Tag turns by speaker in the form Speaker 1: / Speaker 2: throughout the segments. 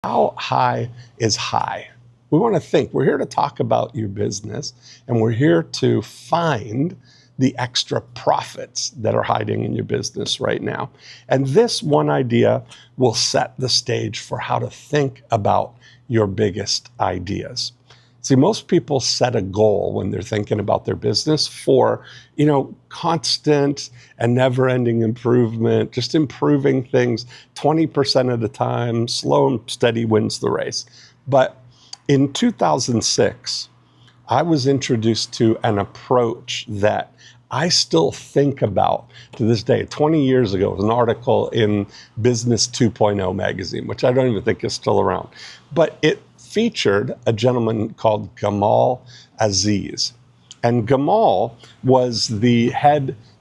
Speaker 1: How high is high? We want to think. We're here to talk about your business, and we're here to find the extra profits that are hiding in your business right now. And this one idea will set the stage for how to think about your biggest ideas. See, most people set a goal when they're thinking about their business for, constant and never-ending improvement, just improving things 20% of the time. Slow and steady wins the race. But in 2006, I was introduced to an approach that I still think about to this day. 20 years ago, it was an article in Business 2.0 magazine, which I don't even think is still around. But it featured a gentleman called Gamal Aziz. And Gamal was the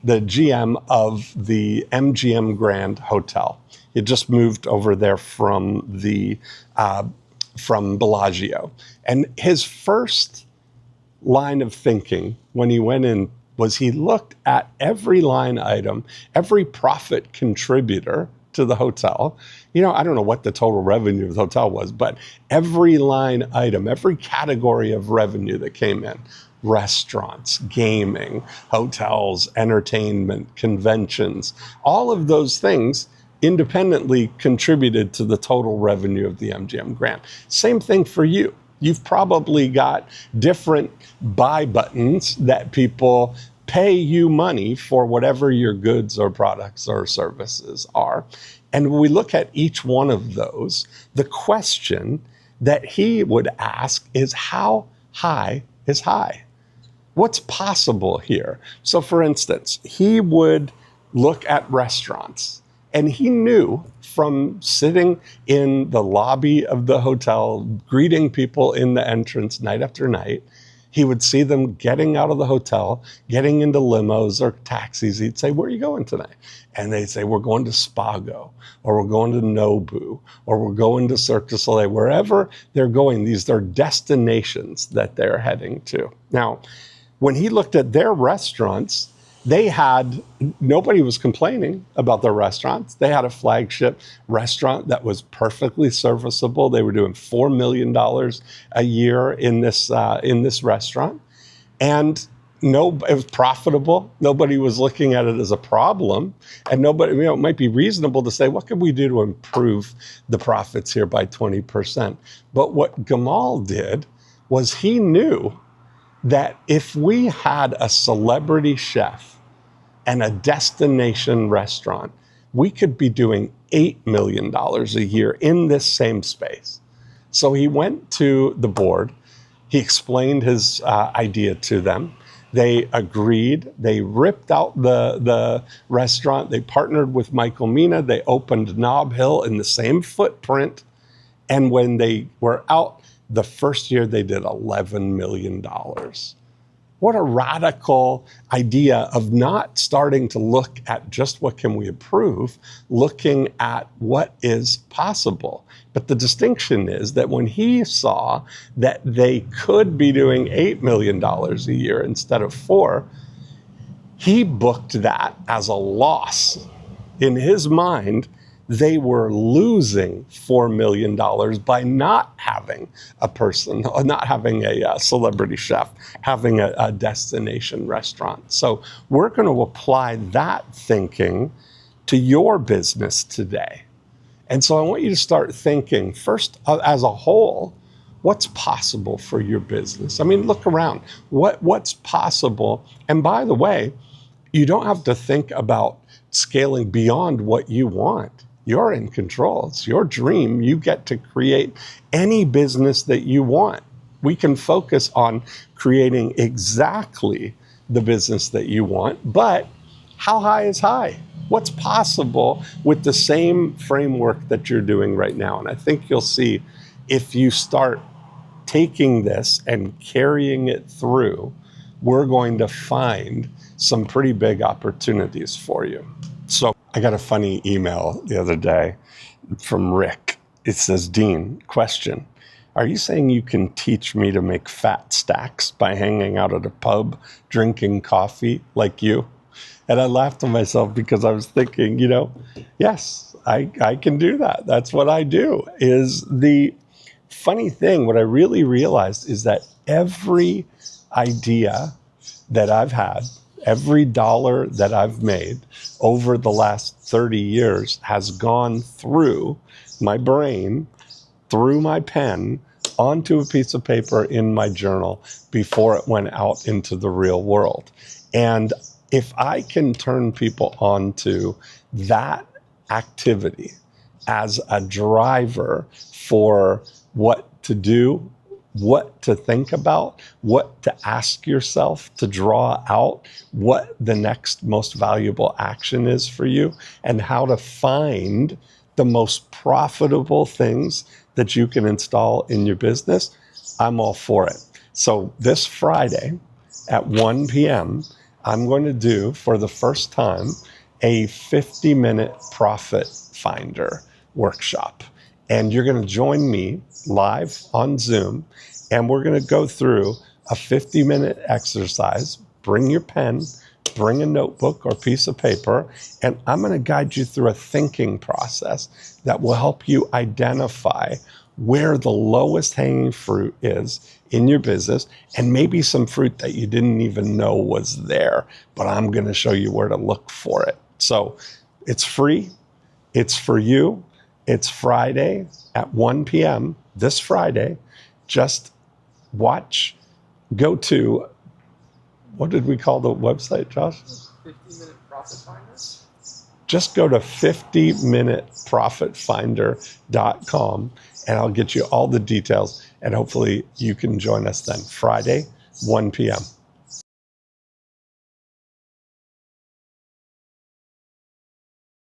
Speaker 1: GM of the MGM Grand Hotel. He just moved over there from Bellagio. And his first line of thinking when he went in was he looked at every line item, every profit contributor to the hotel. I don't know what the total revenue of the hotel was, but every line item, every category of revenue that came in, restaurants, gaming, hotels, entertainment, conventions, all of those things independently contributed to the total revenue of the MGM Grand. Same thing for you. You've probably got different buy buttons that people pay you money for whatever your goods or products or services are. And when we look at each one of those, the question that he would ask is, how high is high? What's possible here? So for instance, he would look at restaurants, and he knew from sitting in the lobby of the hotel, greeting people in the entrance night after night, he would see them getting out of the hotel, getting into limos or taxis. He'd say, "Where are you going tonight?" And they'd say, "We're going to Spago, or we're going to Nobu, or we're going to Cirque du Soleil." Wherever they're going, these are destinations that they're heading to. Now, when he looked at their restaurants, nobody was complaining about their restaurants. They had a flagship restaurant that was perfectly serviceable. They were doing $4 million a year in this restaurant. And it was profitable. Nobody was looking at it as a problem. And it might be reasonable to say, what can we do to improve the profits here by 20%? But what Gamal did was he knew that if we had a celebrity chef and a destination restaurant, we could be doing $8 million a year in this same space. So he went to the board. He explained his idea to them. They agreed. They ripped out the restaurant. They partnered with Mina. They opened Nob Hill in the same footprint. And when they were out, the first year they did $11 million. What a radical idea of not starting to look at just what can we improve, looking at what is possible. But the distinction is that when he saw that they could be doing $8 million a year instead of $4 million, he booked that as a loss. In his mind, they were losing $4 million by not having a celebrity chef, having a destination restaurant. So we're going to apply that thinking to your business today. And so I want you to start thinking first as a whole, what's possible for your business? I mean, look around. What's possible? And by the way, you don't have to think about scaling beyond what you want. You're in control. It's your dream. You get to create any business that you want. We can focus on creating exactly the business that you want, but how high is high? What's possible with the same framework that you're doing right now? And I think you'll see if you start taking this and carrying it through, we're going to find some pretty big opportunities for you. So I got a funny email the other day from Rick. It says, "Dean, question. Are you saying you can teach me to make fat stacks by hanging out at a pub, drinking coffee like you?" And I laughed to myself because I was thinking, yes, I can do that. That's what I do. Is the funny thing, what I really realized is that every idea that I've had, every dollar that I've made over the last 30 years has gone through my brain, through my pen, onto a piece of paper in my journal before it went out into the real world. And if I can turn people onto that activity as a driver for what to do, what to think about, what to ask yourself to draw out what the next most valuable action is for you, and how to find the most profitable things that you can install in your business, I'm all for it. So this Friday at 1 p.m., I'm going to do, for the first time, a 50-minute profit finder workshop. And you're going to join me live on Zoom, and we're going to go through a 50-minute exercise. Bring your pen, bring a notebook or piece of paper, and I'm going to guide you through a thinking process that will help you identify where the lowest hanging fruit is in your business, and maybe some fruit that you didn't even know was there, but I'm going to show you where to look for it. So it's free. It's for you. It's Friday at 1 p.m. this Friday. Just watch, go to, what did we call the website, Josh?
Speaker 2: 50-minute profit finder.
Speaker 1: Just go to 50minuteprofitfinder.com and I'll get you all the details, and hopefully you can join us then Friday, 1 p.m.